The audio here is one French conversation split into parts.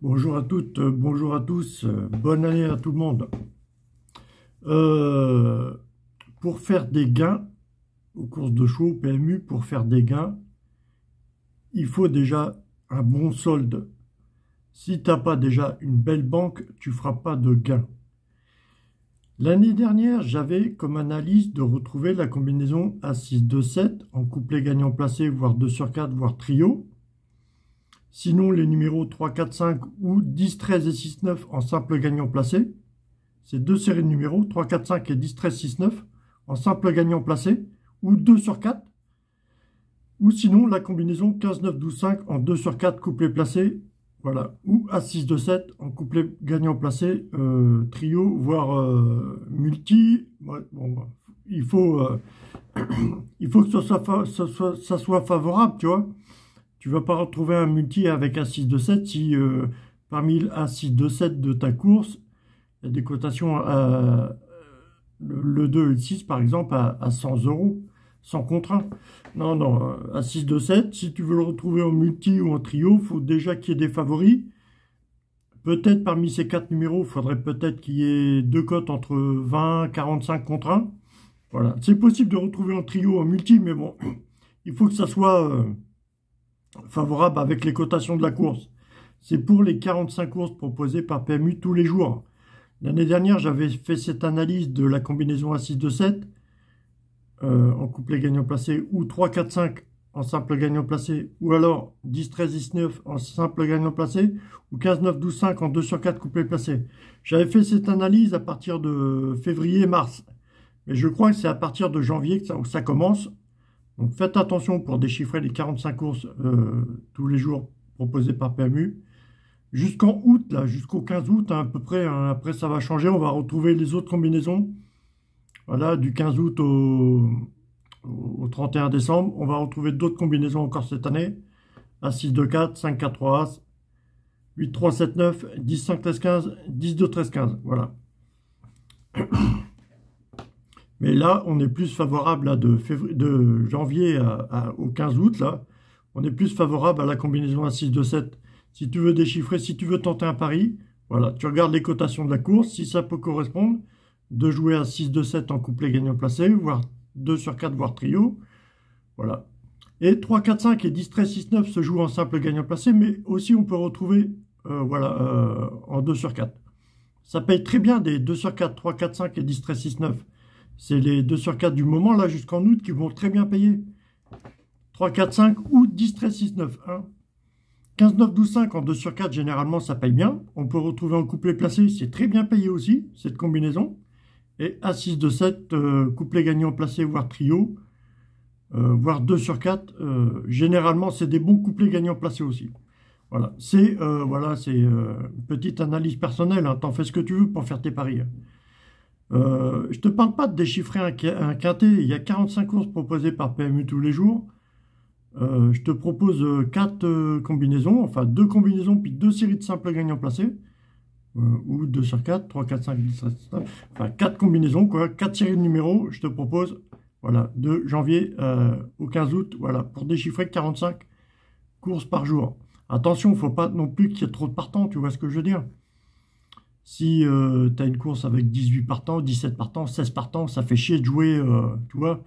Bonjour à toutes, bonjour à tous, bonne année à tout le monde. Pour faire des gains aux courses de chevaux PMU, pour faire des gains, il faut déjà un bon solde. Si tu n'as pas déjà une belle banque, tu ne feras pas de gains. L'année dernière, j'avais comme analyse de retrouver la combinaison A6-2-7 en couplet gagnant placé, voire 2 sur 4, voire trio. Sinon, les numéros 3, 4, 5 ou 10, 13 et 6, 9 en simple gagnant placé. C'est deux séries de numéros, 3, 4, 5 et 10, 13, 6, 9 en simple gagnant placé. Ou 2 sur 4. Ou sinon, la combinaison 15, 9, 12, 5 en 2 sur 4 couplet placé. Voilà. Ou A6, 2, 7 en couplet gagnant placé, trio, voire multi. Ouais, bon, il faut que ça soit favorable, tu vois. Tu ne vas pas retrouver un multi avec A6, 2, 7 si parmi A6, 2, 7 de ta course, il y a des cotations le 2 et le 6 par exemple à 100 €, sans contraint. Non, non, A6, 2, 7, si tu veux le retrouver en multi ou en trio, il faut déjà qu'il y ait des favoris. Peut-être parmi ces 4 numéros, il faudrait peut-être qu'il y ait deux cotes entre 20 et 45 contre 1. Voilà, c'est possible de retrouver en trio, en multi, mais bon, il faut que ça soit favorable avec les cotations de la course. C'est pour les 45 courses proposées par PMU tous les jours. L'année dernière, j'avais fait cette analyse de la combinaison A6, 2, 7 en couplet gagnant placé, ou 3, 4, 5 en simple gagnant placé, ou alors 10, 13, 19 en simple gagnant placé, ou 15, 9, 12, 5 en 2 sur 4 couplet placé. J'avais fait cette analyse à partir de février-mars. Mais je crois que c'est à partir de janvier que ça commence. Donc faites attention pour déchiffrer les 45 courses tous les jours proposées par PMU. Jusqu'en août, là, jusqu'au 15 août à peu près, hein, après ça va changer, on va retrouver les autres combinaisons. Voilà, du 15 août au 31 décembre, on va retrouver d'autres combinaisons encore cette année. A6, 2, 4, 5, 4, 3, As, 8, 3, 7, 9, 10, 5, 13, 15, 10, 2, 13, 15, voilà. Mais là, on est plus favorable là, de janvier au 15 août. Là, on est plus favorable à la combinaison A6, 2, 7. Si tu veux déchiffrer, si tu veux tenter un pari, voilà, tu regardes les cotations de la course. Si ça peut correspondre, de jouer à 6, 2, 7 en couplet gagnant placé, voire 2 sur 4, voire trio. Voilà. Et 3, 4, 5 et 10, 13, 6, 9 se jouent en simple gagnant placé, mais aussi on peut retrouver en 2 sur 4. Ça paye très bien des 2 sur 4, 3, 4, 5 et 10, 13, 6, 9. C'est les 2 sur 4 du moment, là, jusqu'en août, qui vont très bien payer. 3, 4, 5 ou 10, 13, 6, 9. 1. 15, 9, 12, 5 en 2 sur 4, généralement, ça paye bien. On peut retrouver en couplet placé, c'est très bien payé aussi, cette combinaison. Et A6, 2, 7, couplet gagnant placé, voire trio, voire 2 sur 4. Généralement, c'est des bons couplets gagnants placés aussi. Voilà, c'est une petite analyse personnelle. Hein. T'en fais ce que tu veux pour faire tes paris. Je ne te parle pas de déchiffrer un quintet. Il y a 45 courses proposées par PMU tous les jours. Je te propose 4 combinaisons, enfin 2 combinaisons, puis 2 séries de simples gagnants placés. Ou 2 sur 4, 3, 4, 5, 10, 13, 19, enfin 4 combinaisons, quoi, 4 séries de numéros, je te propose, voilà, de janvier au 15 août, voilà, pour déchiffrer 45 courses par jour. Attention, il ne faut pas non plus qu'il y ait trop de partants, tu vois ce que je veux dire. Si tu as une course avec 18 partants, 17 partants, 16 partants, ça fait chier de jouer, tu vois.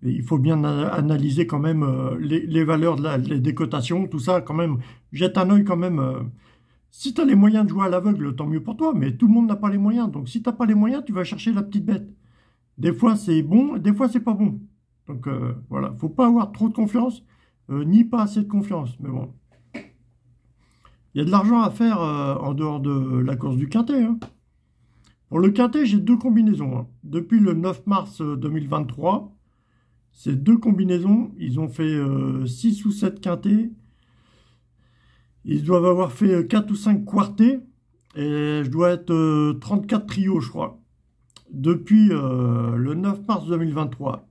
Et il faut bien analyser quand même les valeurs des cotations, tout ça, quand même. Jette un œil quand même. Si tu as les moyens de jouer à l'aveugle, tant mieux pour toi, mais tout le monde n'a pas les moyens. Donc si tu n'as pas les moyens, tu vas chercher la petite bête. Des fois c'est bon, des fois c'est pas bon. Donc voilà, faut pas avoir trop de confiance, ni pas assez de confiance. Mais bon. Il y a de l'argent à faire en dehors de la course du quintet. Hein. Pour le quintet, j'ai 2 combinaisons. Hein. Depuis le 9 mars 2023, ces 2 combinaisons, ils ont fait 6 ou 7 quintets. Ils doivent avoir fait 4 ou 5 quartés. Et je dois être 34 trios, je crois. Depuis le 9 mars 2023,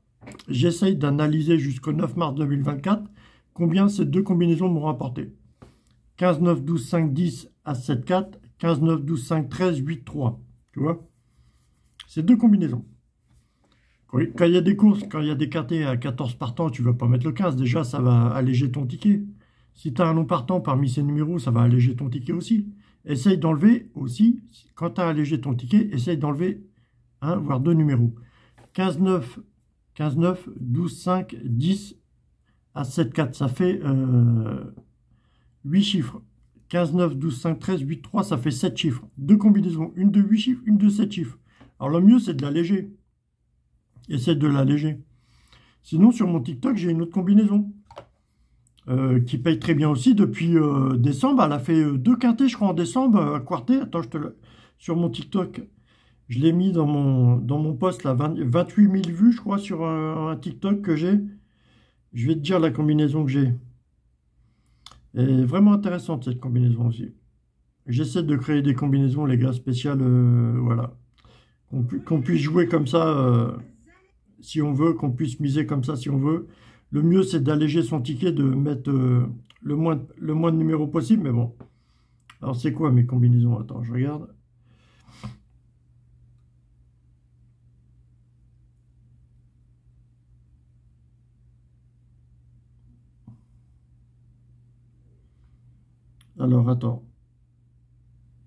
j'essaye d'analyser jusqu'au 9 mars 2024 combien ces 2 combinaisons m'ont rapporté. 15, 9, 12, 5, 10 à 7, 4. 15, 9, 12, 5, 13, 8, 3. Tu vois? C'est 2 combinaisons. Oui, quand il y a des courses, quand il y a des quintets à 14 partants, tu ne vas pas mettre le 15. Déjà, ça va alléger ton ticket. Si tu as un nom partant parmi ces numéros, ça va alléger ton ticket aussi. Essaye d'enlever aussi, quand tu as allégé ton ticket, essaye d'enlever un, voire deux numéros. 15, 9, 15, 9, 12, 5, 10, As, 7, 4. Ça fait 8 chiffres. 15, 9, 12, 5, 13, 8, 3, ça fait 7 chiffres. Deux combinaisons, une de 8 chiffres, une de 7 chiffres. Alors le mieux, c'est de l'alléger. Essaye de l'alléger. Sinon, sur mon TikTok, j'ai une autre combinaison qui paye très bien aussi depuis décembre. Elle a fait 2 quintés, je crois, en décembre, quarté. Attends, sur mon TikTok, je l'ai mis dans mon post, là, 28 000 vues, je crois, sur un TikTok que j'ai. Je vais te dire la combinaison que j'ai. Elle est vraiment intéressante, cette combinaison aussi. J'essaie de créer des combinaisons, les gars, spéciales, voilà. Qu'on puisse jouer comme ça, si on veut, qu'on puisse miser comme ça, si on veut. Le mieux, c'est d'alléger son ticket, de mettre le moins de numéros possible, mais bon. Alors, c'est quoi mes combinaisons? Attends, je regarde. Alors, attends.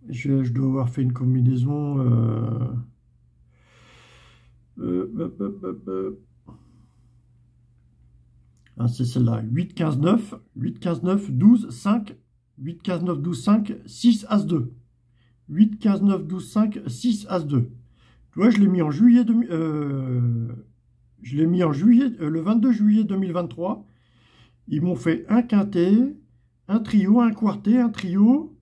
Je dois avoir fait une combinaison... Ah, c'est celle-là. 8, 15, 9. 8, 15, 9, 12, 5. 8, 15, 9, 12, 5. 6, As, 2. 8, 15, 9, 12, 5. 6, As, 2. Tu vois, je l'ai mis en juillet... je l'ai mis en juillet, le 22 juillet 2023. Ils m'ont fait un quintet, un trio, un quartet, un trio,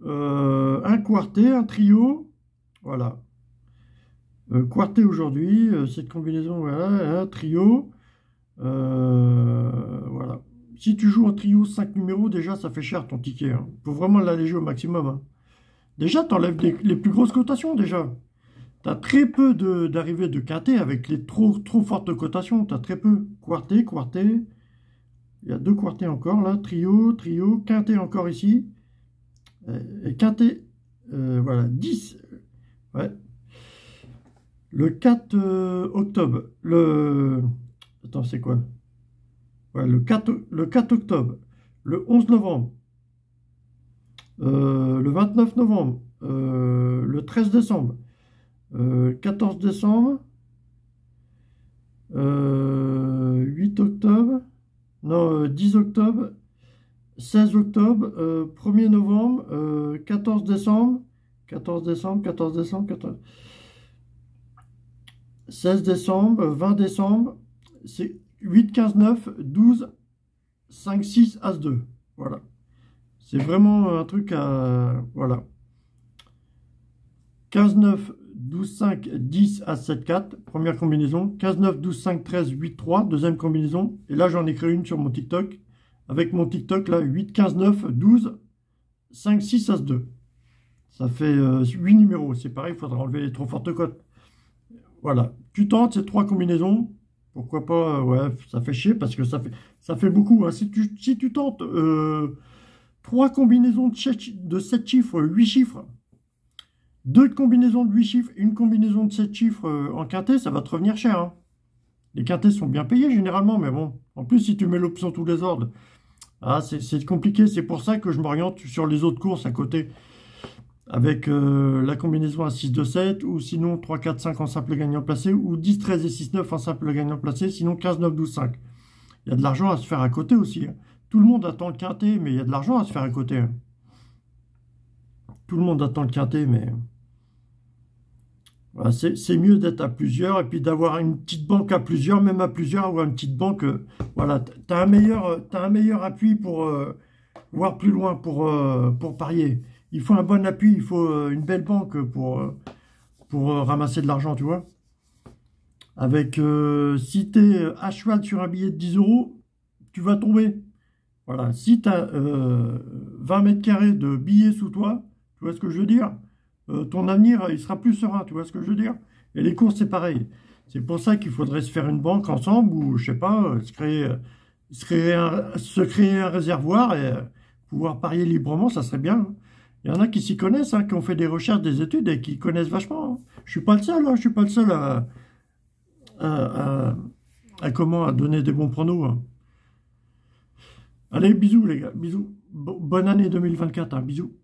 un quartet, un trio. Voilà. Quartet aujourd'hui, cette combinaison, voilà, un trio. Voilà. Si tu joues en trio 5 numéros, déjà, ça fait cher ton ticket. Il faut vraiment l'alléger au maximum. Hein. Déjà, tu enlèves les plus grosses cotations, déjà. Tu as très peu d'arrivées de quintet avec les trop fortes cotations. Tu as très peu. Quartet, quartet. Il y a 2 quartets encore, là. Trio, trio. Quintet encore ici. Et quintet, voilà, 10. Ouais. Le 4 octobre. Attends, c'est quoi? Ouais, le 4 octobre. Le 11 novembre. Le 29 novembre. Le 13 décembre. 14 décembre. 8 octobre. Non, 10 octobre. 16 octobre. 1er novembre. 14 décembre. 14 décembre. 14 décembre. 14... 16 décembre. 20 décembre. C'est 8, 15, 9, 12, 5, 6, As, 2. Voilà. C'est vraiment un truc à... Voilà. 15, 9, 12, 5, 10, As, 7, 4. Première combinaison. 15, 9, 12, 5, 13, 8, 3. Deuxième combinaison. Et là, j'en ai créé une sur mon TikTok. Avec mon TikTok, là, 8, 15, 9, 12, 5, 6, As, 2. Ça fait 8 numéros. C'est pareil, il faudra enlever les trop fortes cotes. Voilà. Tu tentes ces 3 combinaisons. Pourquoi pas, ouais, ça fait chier parce que ça fait beaucoup. Hein. Si tu tentes 3 combinaisons de 7 chiffres, 8 chiffres, 2 combinaisons de 8 chiffres, une combinaison de 7 chiffres en quintet, ça va te revenir cher. Hein. Les quintets sont bien payés généralement, mais bon. En plus, si tu mets l'option tous les ordres, ah, c'est compliqué. C'est pour ça que je m'oriente sur les autres courses à côté. Avec la combinaison à 6, 2, 7, ou sinon 3, 4, 5 en simple gagnant placé, ou 10, 13 et 6, 9 en simple gagnant placé, sinon 15, 9, 12, 5. Il y a de l'argent à se faire à côté aussi. Hein. Tout le monde attend le quintet, mais il y a de l'argent à se faire à côté. Hein. Tout le monde attend le quintet, mais... Voilà, c'est mieux d'être à plusieurs, et puis d'avoir une petite banque à plusieurs, même à plusieurs, ou une petite banque... voilà, tu as un meilleur appui pour voir plus loin, pour parier. Il faut un bon appui, il faut une belle banque pour ramasser de l'argent, tu vois. Avec, si tu es à cheval sur un billet de 10 euros, tu vas tomber. Voilà, si tu as 20 mètres carrés de billets sous toi, tu vois ce que je veux dire, ton avenir, il sera plus serein, tu vois ce que je veux dire. Et les courses, c'est pareil. C'est pour ça qu'il faudrait se faire une banque ensemble, ou, je sais pas, se créer un réservoir et pouvoir parier librement, ça serait bien. Hein. Il y en a qui s'y connaissent, hein, qui ont fait des recherches, des études et qui connaissent vachement. Hein. Je suis pas le seul, hein, je suis pas le seul à donner des bons pronos. Hein. Allez, bisous les gars, bisous. Bonne année 2024, hein, bisous.